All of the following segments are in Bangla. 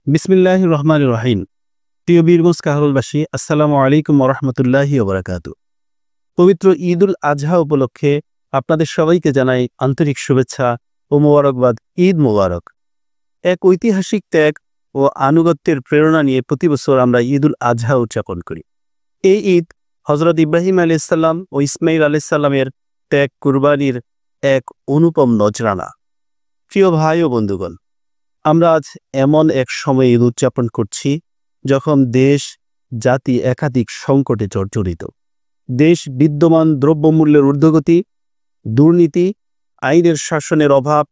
বিসমিল্লাহির রহমানির রহিম। প্রিয় বীরগঞ্জ কাহরুলবাসী, আসসালামু আলাইকুম ওয়া রাহমাতুল্লাহি ওয়া বারাকাতুহু। পবিত্র ঈদুল আজহা উপলক্ষে আপনাদের সবাইকে জানাই আন্তরিক শুভেচ্ছা ও মোবারকবাদ। ঈদ মোবারক। এক ঐতিহাসিক ত্যাগ ও আনুগত্যের প্রেরণা নিয়ে প্রতি বছর আমরা ঈদুল আজহা উদযাপন করি। এই ঈদ হযরত ইব্রাহিম আলাইহিস সালাম ও ইসমাঈল আলাইহিস সালামের ত্যাগ কুরবানির এক অনুপম নজরানা। প্রিয় ভাই ও বন্ধুগণ, আমরা আজ এমন এক সময়ে ঈদ উদযাপন করছি যখন দেশ জাতি একাধিক সংকটে জর্জরিত। দেশ বিদ্যমান দ্রব্যমূল্যের ঊর্ধ্বগতি, দুর্নীতি, আইনের শাসনের অভাব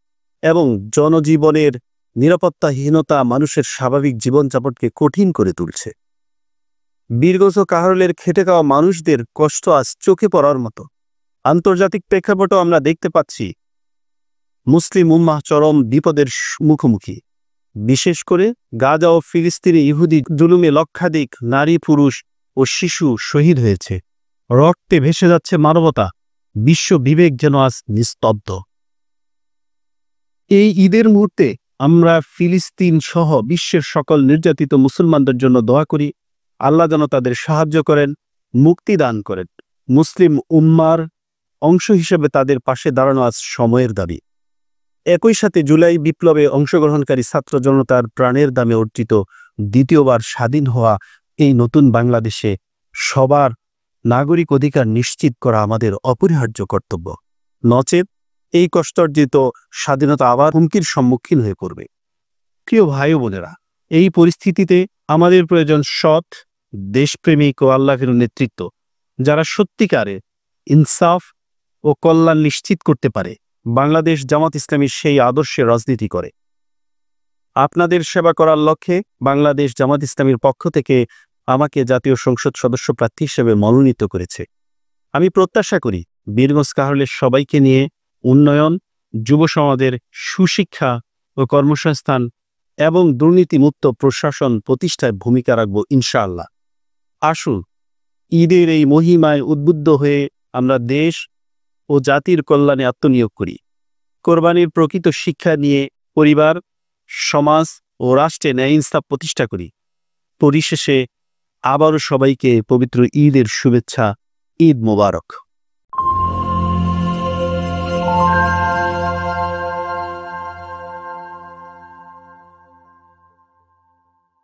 এবং জনজীবনের নিরাপত্তাহীনতা মানুষের স্বাভাবিক জীবনযাপনকে কঠিন করে তুলছে। বীরগঞ্জ ও কাহরুলের খেটে খাওয়া মানুষদের কষ্ট আজ চোখে পড়ার মতো। আন্তর্জাতিক প্রেক্ষাপটও আমরা দেখতে পাচ্ছি মুসলিম উম্মাহ চরম বিপদের মুখোমুখি। বিশেষ করে গাজা ও ফিলিস্তিনে ইহুদি জুলুমে লক্ষাধিক নারী, পুরুষ ও শিশু শহীদ হয়েছে। রক্তে ভেসে যাচ্ছে মানবতা। বিশ্ব বিবেক যেন আজ নিস্তব্ধ। এই ঈদের মুহূর্তে আমরা ফিলিস্তিন সহ বিশ্বের সকল নির্যাতিত মুসলমানদের জন্য দোয়া করি। আল্লাহ যেন তাদের সাহায্য করেন, মুক্তি দান করেন। মুসলিম উম্মার অংশ হিসেবে তাদের পাশে দাঁড়ানো আজ সময়ের দাবি। একই সাথে জুলাই বিপ্লবে অংশগ্রহণকারী ছাত্র জনতার প্রাণের দামে অর্জিত দ্বিতীয়বার স্বাধীন হওয়া এই নতুন বাংলাদেশে সবার নাগরিক অধিকার নিশ্চিত করা আমাদের অপরিহার্য কর্তব্য। নচেত এই কষ্টার্জিত স্বাধীনতা আবার হুমকির সম্মুখীন হয়ে পড়বে। প্রিয় ভাই ও বোনেরা, এই পরিস্থিতিতে আমাদের প্রয়োজন সৎ, দেশপ্রেমিক ও আল্লাহভীরু নেতৃত্ব, যারা সত্যিকারে ইনসাফ ও কল্যাণ নিশ্চিত করতে পারে। বাংলাদেশ জামাত ইসলামীর সেই আদর্শে রাজনীতি করে। আপনাদের সেবা করার লক্ষ্যে বাংলাদেশ জামাত ইসলামীর পক্ষ থেকে আমাকে জাতীয় সংসদ সদস্য প্রার্থী হিসেবে মনোনীত করেছে। আমি প্রত্যাশা করি বীরগঞ্জ কাহরুলের সবাইকে নিয়ে উন্নয়ন, যুব সমাজের সুশিক্ষা ও কর্মসংস্থান এবং দুর্নীতিমুক্ত প্রশাসন প্রতিষ্ঠায় ভূমিকা রাখব ইনশাআল্লাহ। আসুন ঈদের এই মহিমায় উদ্বুদ্ধ হয়ে আমরা দেশ ও জাতির কল্যাণে আত্মনিয়োগ করি। কোরবানির প্রকৃত শিক্ষা নিয়ে পরিবার, সমাজ ও রাষ্ট্রে ন্যায় ইনসাফ প্রতিষ্ঠা করি। পরিশেষে আবারও সবাইকে পবিত্র ঈদের শুভেচ্ছা। ঈদ মোবারক।